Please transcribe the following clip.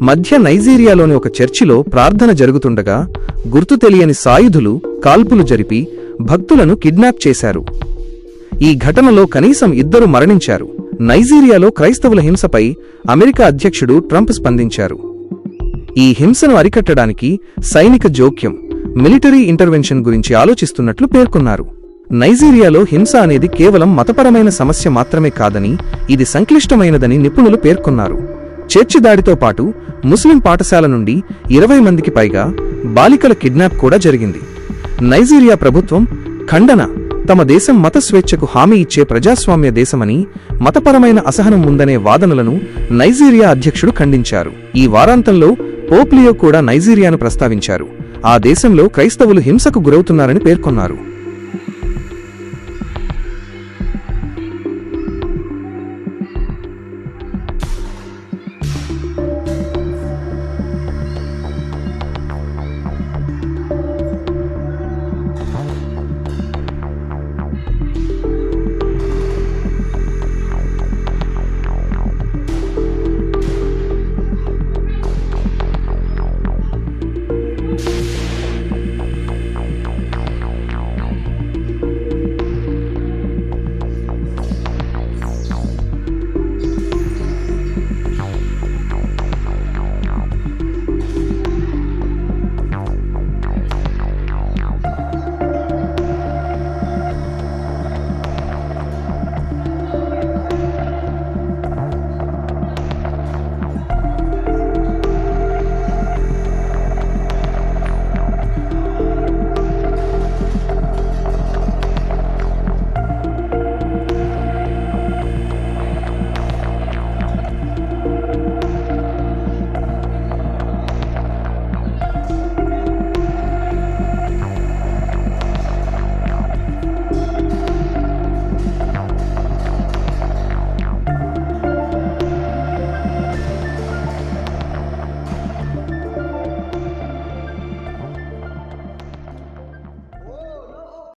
మధ్య నైజీరియాలోని ఒక చర్చిలో ప్రార్థన జరుగుతుండగా గుర్తు తెలియని సాయుధులు కాల్పులు జరిపి భక్తులను కిడ్నాప్ చేశారు. ఈ ఘటనలో కనీసం 2 మరణించారు. నైజీరియాలో క్రైస్తవుల హింసపై అమెరికా అధ్యక్షుడు ట్రంప్ స్పందించారు. ఈ హింసను అరికట్టడానికి సైనిక జోక్యం, మిలిటరీ ఇంటర్వెన్షన్ గురించి ఆలోచిస్తున్నట్లు పేర్కొన్నారు. నైజీరియాలో హింస అనేది కేవలం మతపరమైన సమస్య మాత్రమే కాదని, ఇది సంక్లిష్టమైనదని నిపుణులు పేర్కొన్నారు. చర్చి దాడితో పాటు ముస్లిం పాఠశాల నుండి 20 మందికి పైగా బాలికల కిడ్నాప్ కూడా జరిగింది. నైజీరియా ప్రభుత్వం ఖండన తమ దేశం మత స్వేచ్ఛకు హామీ ఇచ్చే ప్రజాస్వామ్య దేశమని, మతపరమైన అసహనం ఉందనే వాదనలను నైజీరియా అధ్యక్షుడు ఖండించారు. ఈ వారాంతంలో పోప్ లియో కూడా నైజీరియాను ప్రస్తావించారు. ఆ దేశంలో క్రైస్తవులు హింసకు గురవుతున్నారని పేర్కొన్నారు.